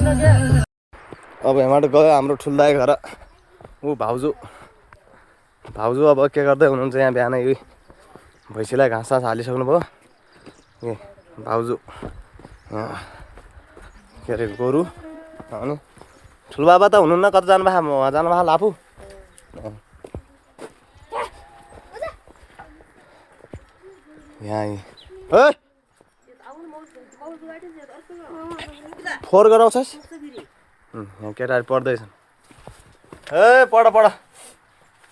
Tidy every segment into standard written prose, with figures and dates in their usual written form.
अब यहाँबाट गयो हाम्रो ठुल्दाई घर ऊ भाउजू अब के गर्दै हुनुहुन्छ यहाँ बिहानै भैँसीलाई घाँस सास हालिसक्नु भयो ए भाउजू के अरे गोरु अनि ठुलबाबा त हुनुहुन्न कता जानुभयो उहाँ जानुभयो आफू यहाँ फोहोर गराउँछस् यहाँ केटाहरू पढ्दैछन् ए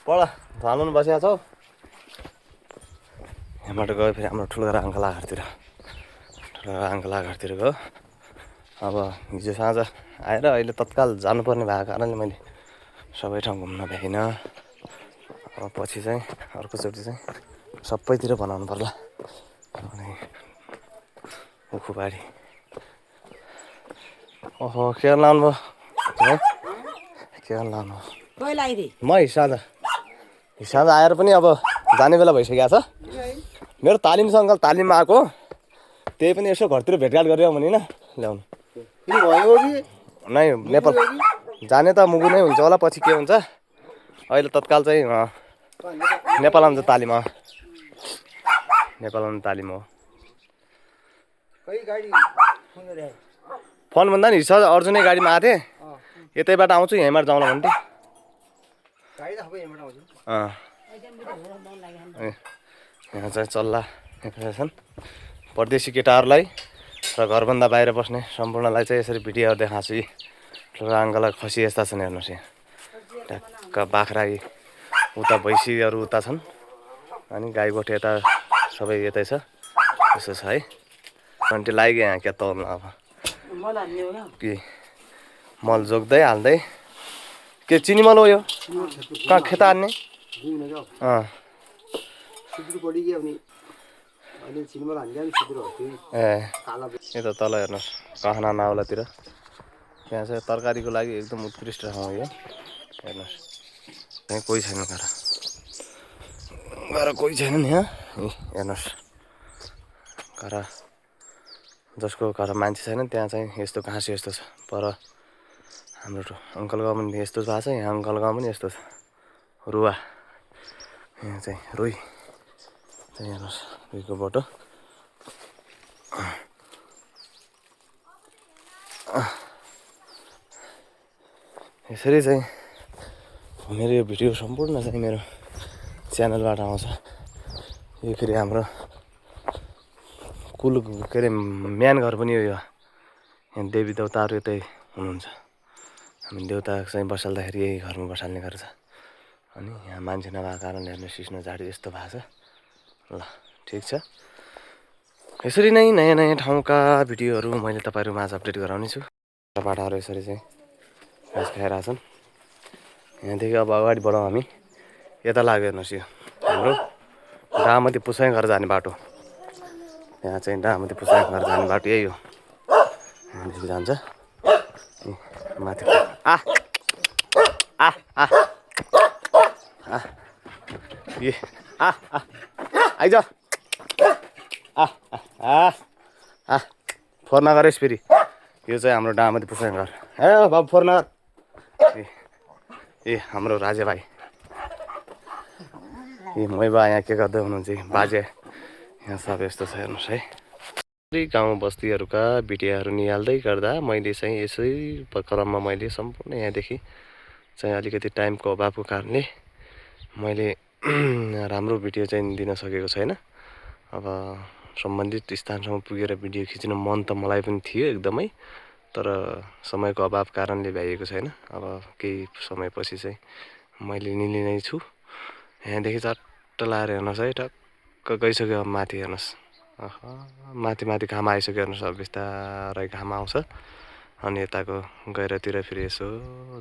पढ झाल्नु बसिया छौ यहाँबाट गयो फेरि हाम्रो ठुलो अङ्कला घरतिर गयो अब हिजो साँझ आएर अहिले तत्काल जानुपर्ने भएको कारणले मैले सबै ठाउँ घुम्न भ्याइनँ अब पछि चाहिँ अर्कोचोटि चाहिँ सबैतिर बनाउनु पर्ला अनि उखुबारी ओहो के गर्न लाउनु भयो के गर्न लाउनु म हिसाब आएर पनि अब जाने बेला भइसकेको छ मेरो तालिममा आएको त्यही पनि यसो घरतिर भेटघाट गरेर भने न ल्याउनु नै नेपाल जाने त मुगु नै हुन्छ होला पछि के हुन्छ अहिले तत्काल चाहिँ नेपाल आउँछ तालिम हो फोन भन्दा नि हिसाब अर्जुनै गाडीमा आएको थिएँ यतैबाट आउँछु यहीँबाट जाउँला भन्थेँ यहाँ चाहिँ चल्ला छन् परदेशी केटाहरूलाई र घरभन्दा बाहिर बस्ने सम्पूर्णलाई चाहिँ यसरी भिडियो देखाएको छु ठुलो आङ्गला खसी यस्ता छन् हेर्नुहोस् यहाँ ट्याक्क बाख्रा उता भैँसीहरू उता छन् अनि गाई गोठे यता सबै यतै छ यसो छ है अन्टी लाग्यो यहाँ क्या तल्नु अब के मल जोग्दै हाल्दै के चिनी मल हो यो कहाँ खेता हान्ने यता तल हेर्नुहोस् कहना नाउलातिर यहाँ चाहिँ तरकारीको लागि एकदम उत्कृष्ट ठाउँ यो हेर्नुहोस् यहाँ कोही छैन घर कोही छैन नि यहाँ हेर्नुहोस् घर जसको घर मान्छे छैन त्यहाँ चाहिँ यस्तो घाँस यस्तो छ पर हाम्रो अङ्कल गाउँ पनि यस्तो भएको छ यहाँ अङ्कल गाउँ पनि यस्तो छ रुवा यहाँ चाहिँ रुई हेर्नुहोस् रुईको बोटो यसरी चाहिँ मेरो यो भिडियो सम्पूर्ण चाहिँ मेरो च्यानलबाट आउँछ यो फेरि हाम्रो कुल के अरे म्यान घर पनि हो यो यहाँ देवी देवताहरू यतै हुनुहुन्छ हामी देउता चाहिँ बसाल्दाखेरि यही घरमा बसाल्ने गर्छ अनि यहाँ मान्छे नभएको कारणले हेर्नु सिस्नो झाडी यस्तो भएको छ ल ठिक छ यसरी नै नयाँ ठाउँका भिडियोहरू मैले तपाईँहरू माझ अपडेट गराउने छु बाटाहरू यसरी चाहिँ घाँस खाइरहेको छन् यहाँदेखि अब अगाडि बढौँ हामी यता लाग्यो हेर्नुहोस् यो हाम्रो डामती पुसाइ घर जाने बाटो यहाँ चाहिँ डामती पुसाइ घर जाने बाटो यही हो यहाँदेखि जान्छ माथि आइज फोहोर नगरेस् फेरि यो चाहिँ हाम्रो डामती पुसाइ घर ए बाबु फोहोर नगर ए हाम्रो राजे भाइ मैबा यहाँ के गर्दै हुनुहुन्छ बाजे यहाँ सब यस्तो छ हेर्नुहोस् है गाउँ बस्तीहरूका भिडियोहरू निहाल्दै गर्दा मैले चाहिँ यसै क्रममा मैले सम्पूर्ण यहाँदेखि चाहिँ अलिकति टाइमको अभावको कारणले मैले राम्रो भिडियो चाहिँ दिन सकेको छैन अब सम्बन्धित स्थानसम्म पुगेर भिडियो खिच्न मन त मलाई पनि थियो एकदमै तर समयको अभाव कारणले भ्याइएको छैन अब केही समयपछि चाहिँ मैले निली नै छु यहाँदेखि चट्ट लाएर हेर्नुहोस् है टक्क गइसक्यो अब माथि हेर्नुहोस् माथि घाम आइसक्यो हेर्नुहोस् अब बिस्तारै घाम आउँछ अनि यताको गहिरोतिर फेरि यसो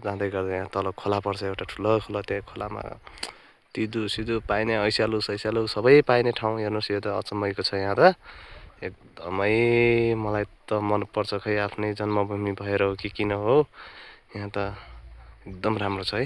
जाँदै गर्दा यहाँ तल खोला पर्छ एउटा ठुलो खोला त्यहाँ खोलामा तिदु सिदु पाइने ऐसालु सैसालु सबै पाइने ठाउँ हेर्नुहोस् यो त अचम्मैको छ यहाँ त एकदमै मलाई त मनपर्छ खै आफ्नै जन्मभूमि भएर हो कि किन हो यहाँ त एकदम राम्रो छ है।